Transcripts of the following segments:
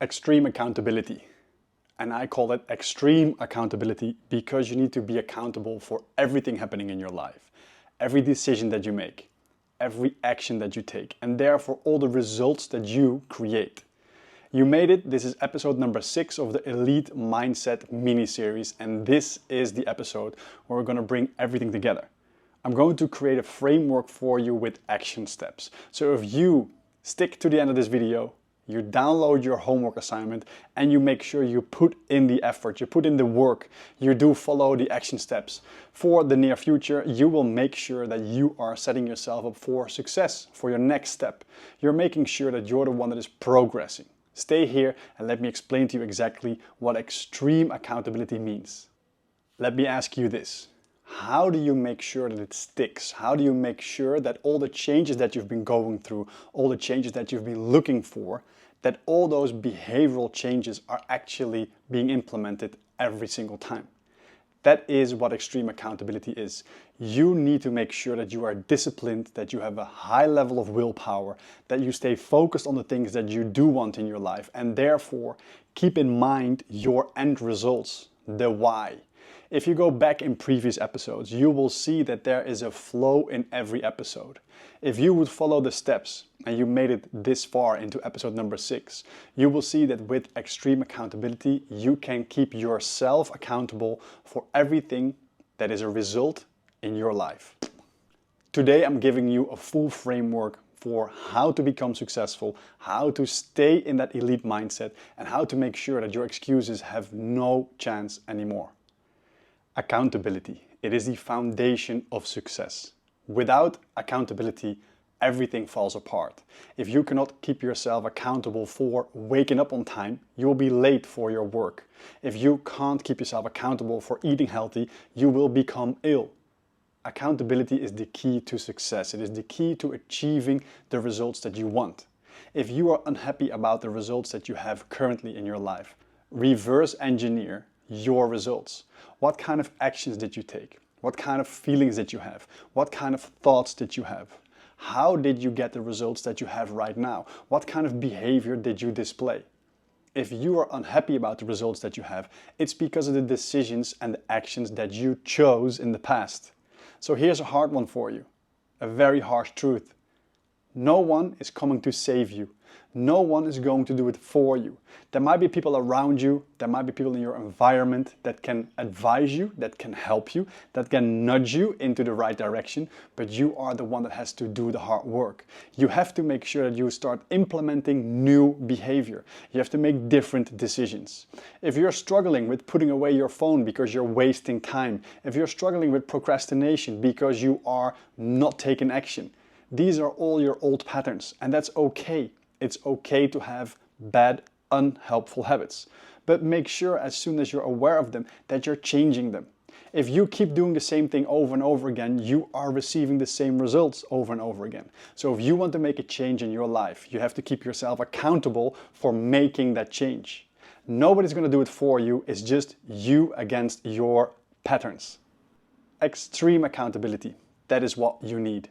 Extreme accountability. And I call it extreme accountability because you need to be accountable for everything happening in your life, every decision that you make, every action that you take, and therefore all the results that you create. You made it. This is episode number 6 of the Elite Mindset mini-series, and this is the episode where we're going to bring everything together. I'm going to create a framework for you with action steps. So if you stick to the end of this video, you download your homework assignment and you make sure you put in the effort, you put in the work, you do follow the action steps for the near future, you will make sure that you are setting yourself up for success, for your next step. You're making sure that you're the one that is progressing. Stay here and let me explain to you exactly what extreme accountability means. Let me ask you this. How do you make sure that it sticks? How do you make sure that all the changes that you've been going through, all the changes that you've been looking for, that all those behavioral changes are actually being implemented every single time? That is what extreme accountability is. You need to make sure that you are disciplined, that you have a high level of willpower, that you stay focused on the things that you do want in your life, and therefore keep in mind your end results, the why. If you go back in previous episodes, you will see that there is a flow in every episode. If you would follow the steps and you made it this far into episode number 6, you will see that with extreme accountability, you can keep yourself accountable for everything that is a result in your life. Today, I'm giving you a full framework for how to become successful, how to stay in that elite mindset, and how to make sure that your excuses have no chance anymore. Accountability. It is the foundation of success. Without accountability, everything falls apart. If you cannot keep yourself accountable for waking up on time, you will be late for your work. If you can't keep yourself accountable for eating healthy, you will become ill. Accountability is the key to success. It is the key to achieving the results that you want. If you are unhappy about the results that you have currently in your life, reverse engineer your results. What kind of actions did you take? What kind of feelings did you have? What kind of thoughts did you have? How did you get the results that you have right now? What kind of behavior did you display? If you are unhappy about the results that you have, it's because of the decisions and the actions that you chose in the past. So here's a hard one for you, a very harsh truth. No one is coming to save you. No one is going to do it for you. There might be people around you, there might be people in your environment that can advise you, that can help you, that can nudge you into the right direction, but you are the one that has to do the hard work. You have to make sure that you start implementing new behavior. You have to make different decisions. If you're struggling with putting away your phone because you're wasting time, if you're struggling with procrastination because you are not taking action, these are all your old patterns, and that's okay. It's okay to have bad, unhelpful habits. But make sure as soon as you're aware of them that you're changing them. If you keep doing the same thing over and over again, you are receiving the same results over and over again. So if you want to make a change in your life, you have to keep yourself accountable for making that change. Nobody's going to do it for you. It's just you against your patterns. Extreme accountability. That is what you need.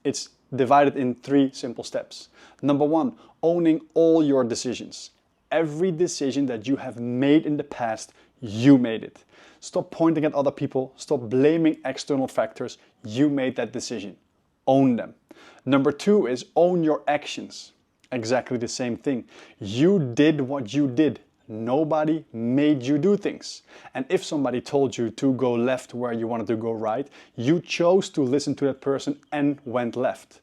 It's divided in 3 simple steps. Number 1, owning all your decisions. Every decision that you have made in the past, you made it. Stop pointing at other people. Stop blaming external factors. You made that decision. Own them. Number 2 is own your actions. Exactly the same thing. You did what you did. Nobody made you do things. And if somebody told you to go left where you wanted to go right, you chose to listen to that person and went left.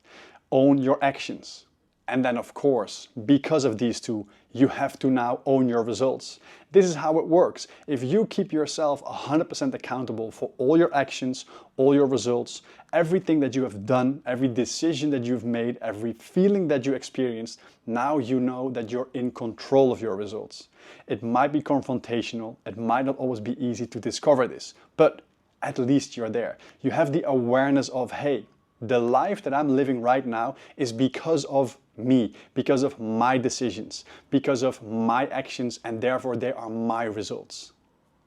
Own your actions. And then of course, because of these 2, you have to now own your results. This is how it works. If you keep yourself 100% accountable for all your actions, all your results, everything that you have done, every decision that you've made, every feeling that you experienced, now you know that you're in control of your results. It might be confrontational, it might not always be easy to discover this, but at least you're there. You have the awareness of, hey, the life that I'm living right now is because of me, because of my decisions, because of my actions, and therefore they are my results.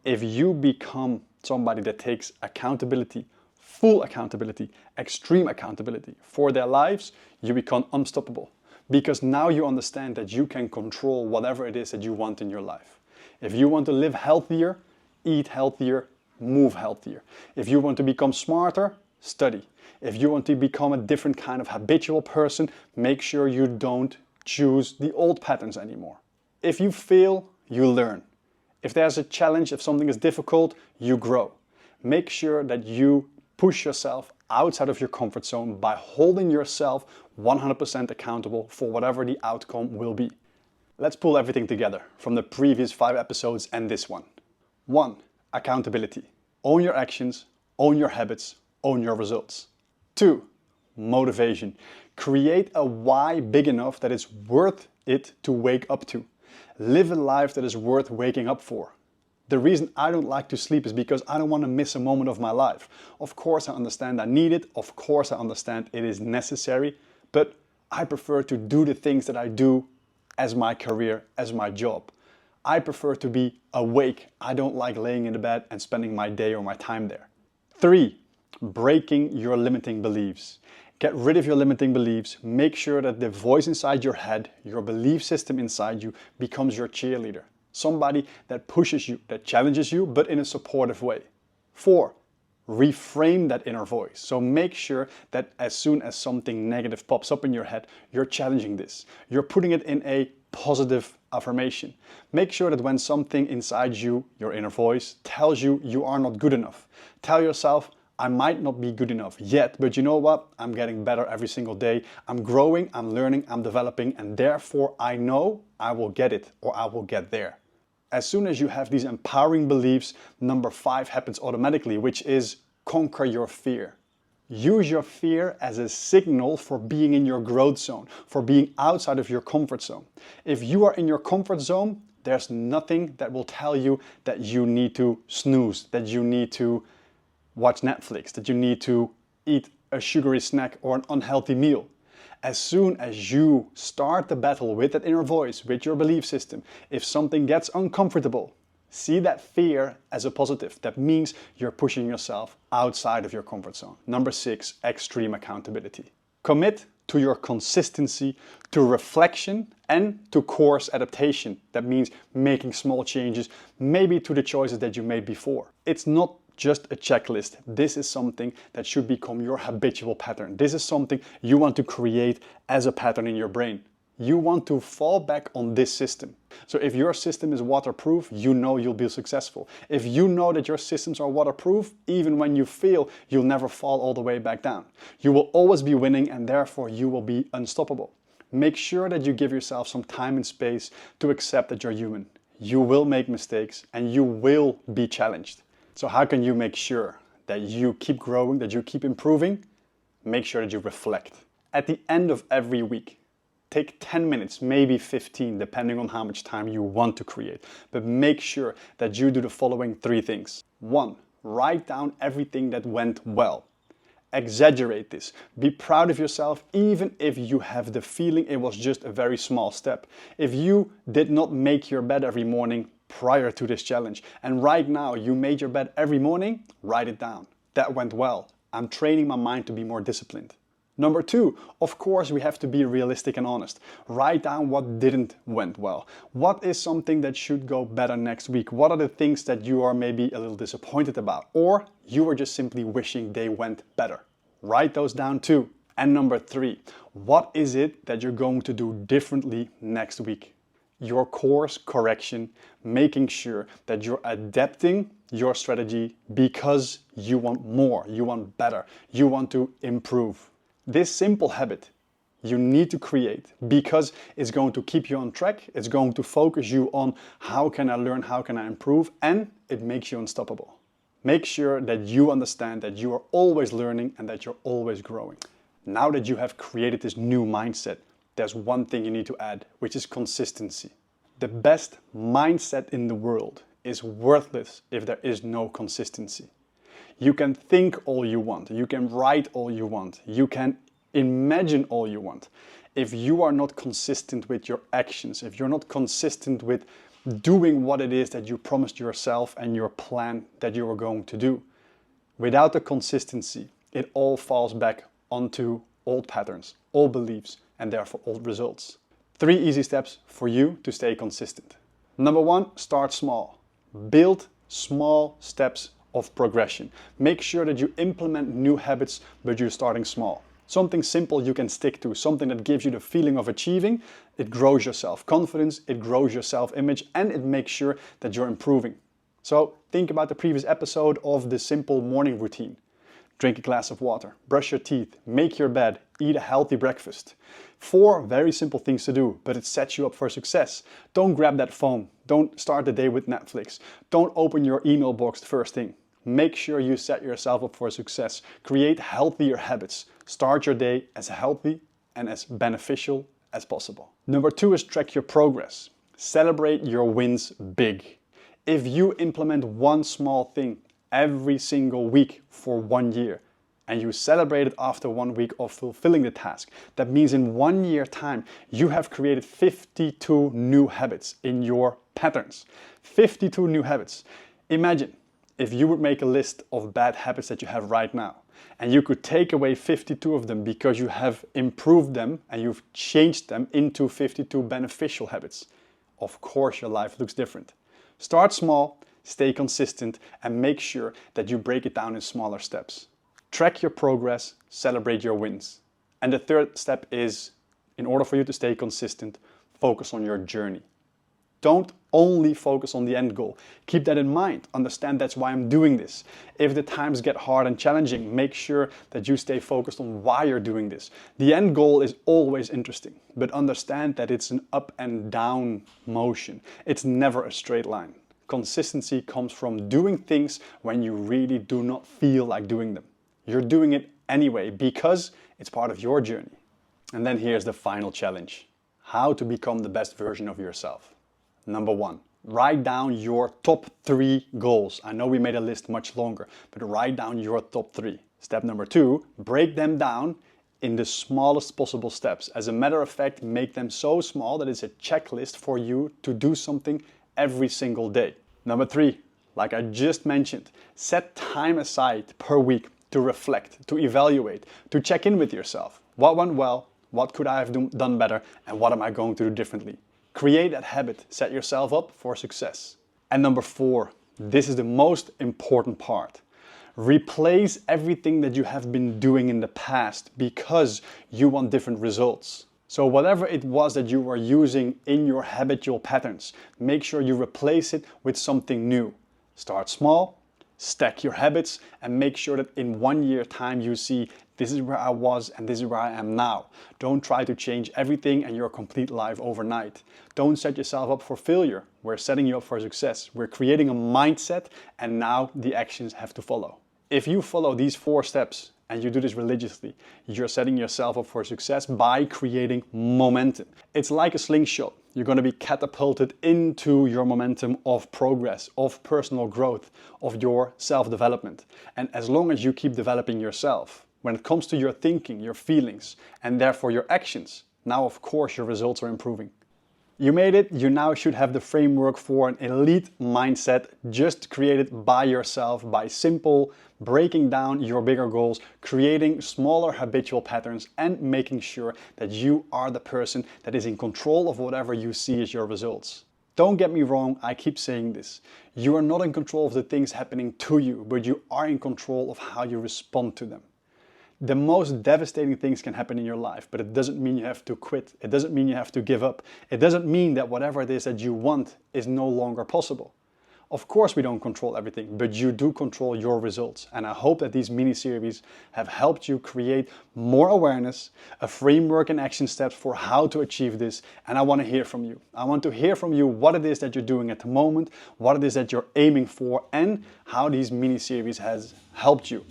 If you become somebody that takes accountability, full accountability, extreme accountability for their lives, you become unstoppable. Because now you understand that you can control whatever it is that you want in your life. If you want to live healthier, eat healthier, move healthier. If you want to become smarter, study. If you want to become a different kind of habitual person, make sure you don't choose the old patterns anymore. If you fail, you learn. If there's a challenge, if something is difficult, you grow. Make sure that you push yourself outside of your comfort zone by holding yourself 100% accountable for whatever the outcome will be. Let's pull everything together from the previous 5 episodes and this one. 1. Accountability. Own your actions, own your habits, own your results. 2. Motivation. Create a why big enough that it's worth it to wake up to. Live a life that is worth waking up for. The reason I don't like to sleep is because I don't want to miss a moment of my life. Of course I understand I need it, of course I understand it is necessary, but I prefer to do the things that I do as my career, as my job. I prefer to be awake. I don't like laying in the bed and spending my day or my time there. 3. Breaking your limiting beliefs. Get rid of your limiting beliefs. Make sure that the voice inside your head, your belief system inside you, becomes your cheerleader. Somebody that pushes you, that challenges you, but in a supportive way. 4. Reframe that inner voice. So make sure that as soon as something negative pops up in your head, you're challenging this. You're putting it in a positive affirmation. Make sure that when something inside you, your inner voice, tells you you are not good enough, tell yourself, I might not be good enough yet, but you know what? I'm getting better every single day. I'm growing, I'm learning, I'm developing, and therefore I know I will get it or I will get there. As soon as you have these empowering beliefs, number 5 happens automatically, which is conquer your fear. Use your fear as a signal for being in your growth zone, for being outside of your comfort zone. If you are in your comfort zone, there's nothing that will tell you that you need to snooze, that you need to watch Netflix, that you need to eat a sugary snack or an unhealthy meal. As soon as you start the battle with that inner voice, with your belief system, if something gets uncomfortable, see that fear as a positive. That means you're pushing yourself outside of your comfort zone. Number 6, extreme accountability. Commit to your consistency, to reflection, and to course adaptation. That means making small changes, maybe to the choices that you made before. It's not just a checklist. This is something that should become your habitual pattern. This is something you want to create as a pattern in your brain. You want to fall back on this system. So if your system is waterproof, you know you'll be successful. If you know that your systems are waterproof, even when you fail, you'll never fall all the way back down. You will always be winning and therefore you will be unstoppable. Make sure that you give yourself some time and space to accept that you're human. You will make mistakes and you will be challenged. So how can you make sure that you keep growing, that you keep improving? Make sure that you reflect. At the end of every week, take 10 minutes, maybe 15, depending on how much time you want to create. But make sure that you do the following 3 things. 1, write down everything that went well. Exaggerate this. Be proud of yourself, even if you have the feeling it was just a very small step. If you did not make your bed every morning prior to this challenge, and right now you made your bed every morning, write it down. That went well. I'm training my mind to be more disciplined. Number 2, of course we have to be realistic and honest. Write down what didn't went well. What is something that should go better next week? What are the things that you are maybe a little disappointed about? Or you are just simply wishing they went better. Write those down too. And number 3, what is it that you're going to do differently next week? Your course correction, making sure that you're adapting your strategy because you want more, you want better, you want to improve. This simple habit you need to create because it's going to keep you on track, it's going to focus you on how can I learn, how can I improve, and it makes you unstoppable. Make sure that you understand that you are always learning and that you're always growing. Now that you have created this new mindset, there's one thing you need to add, which is consistency. The best mindset in the world is worthless if there is no consistency. You can think all you want, you can write all you want, you can imagine all you want. If you are not consistent with your actions, if you're not consistent with doing what it is that you promised yourself and your plan that you were going to do, without the consistency, it all falls back onto old patterns, old beliefs, and therefore old results. 3 easy steps for you to stay consistent. Number 1, start small. Build small steps of progression. Make sure that you implement new habits, but you're starting small. Something simple you can stick to, something that gives you the feeling of achieving. It grows your self-confidence, it grows your self-image, and it makes sure that you're improving. So think about the previous episode of the simple morning routine. Drink a glass of water, brush your teeth, make your bed, eat a healthy breakfast. 4 very simple things to do, but it sets you up for success. Don't grab that phone. Don't start the day with Netflix. Don't open your email box the first thing. Make sure you set yourself up for success. Create healthier habits. Start your day as healthy and as beneficial as possible. Number 2 is track your progress. Celebrate your wins big. If you implement one small thing every single week for 1 year, and you celebrate it after 1 week of fulfilling the task, that means in 1 year time, you have created 52 new habits in your patterns. 52 new habits. Imagine if you would make a list of bad habits that you have right now, and you could take away 52 of them because you have improved them and you've changed them into 52 beneficial habits. Of course, your life looks different. Start small, stay consistent, and make sure that you break it down in smaller steps. Track your progress, celebrate your wins. And the 3rd step is, in order for you to stay consistent, focus on your journey. Don't only focus on the end goal. Keep that in mind. Understand that's why I'm doing this. If the times get hard and challenging, make sure that you stay focused on why you're doing this. The end goal is always interesting, but understand that it's an up and down motion. It's never a straight line. Consistency comes from doing things when you really do not feel like doing them. You're doing it anyway because it's part of your journey. And then here's the final challenge. How to become the best version of yourself. Number 1, write down your top 3 goals. I know we made a list much longer, but write down your top 3. Step number 2, break them down in the smallest possible steps. As a matter of fact, make them so small that it's a checklist for you to do something every single day. Number 3, like I just mentioned, set time aside per week to reflect, to evaluate, to check in with yourself. What went well? What could I have done better? And what am I going to do differently? Create that habit. Set yourself up for success. And number 4, this is the most important part. Replace everything that you have been doing in the past because you want different results. So whatever it was that you were using in your habitual patterns, make sure you replace it with something new. Start small, stack your habits, and make sure that in 1 year time you see this is where I was and this is where I am now. Don't try to change everything and your complete life overnight. Don't set yourself up for failure. We're setting you up for success. We're creating a mindset, and now the actions have to follow. If you follow these 4 steps and you do this religiously, you're setting yourself up for success by creating momentum. It's like a slingshot. You're going to be catapulted into your momentum of progress, of personal growth, of your self-development. And as long as you keep developing yourself, when it comes to your thinking, your feelings, and therefore your actions, now of course your results are improving. You made it, you now should have the framework for an elite mindset just created by yourself by simple breaking down your bigger goals, creating smaller habitual patterns, and making sure that you are the person that is in control of whatever you see as your results. Don't get me wrong, I keep saying this. You are not in control of the things happening to you, but you are in control of how you respond to them. The most devastating things can happen in your life, but it doesn't mean you have to quit. It doesn't mean you have to give up. It doesn't mean that whatever it is that you want is no longer possible. Of course we don't control everything, but you do control your results. And I hope that these mini-series have helped you create more awareness, a framework and action steps for how to achieve this. And I want to hear from you. I want to hear from you what it is that you're doing at the moment, what it is that you're aiming for, and how these mini-series has helped you.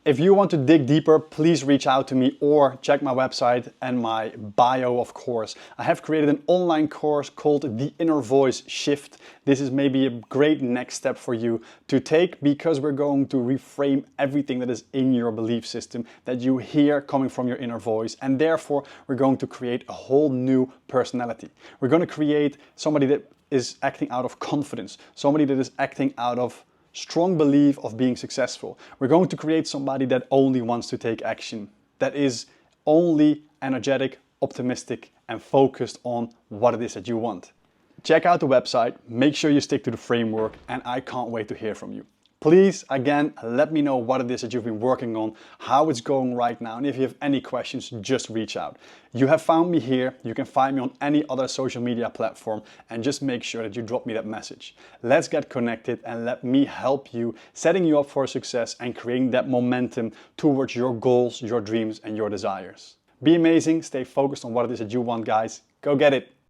If you want to dig deeper, please reach out to me or check my website and my bio, of course. I have created an online course called The Inner Voice Shift. This is maybe a great next step for you to take because we're going to reframe everything that is in your belief system that you hear coming from your inner voice, and therefore we're going to create a whole new personality. We're going to create somebody that is acting out of confidence, somebody that is acting out of strong belief of being successful. We're going to create somebody that only wants to take action, that is only energetic, optimistic, and focused on what it is that you want. Check out the website, make sure you stick to the framework, and I can't wait to hear from you. Please, again, let me know what it is that you've been working on, how it's going right now, and if you have any questions, just reach out. You have found me here, you can find me on any other social media platform, and just make sure that you drop me that message. Let's get connected and let me help you, setting you up for success and creating that momentum towards your goals, your dreams, and your desires. Be amazing, stay focused on what it is that you want, guys. Go get it.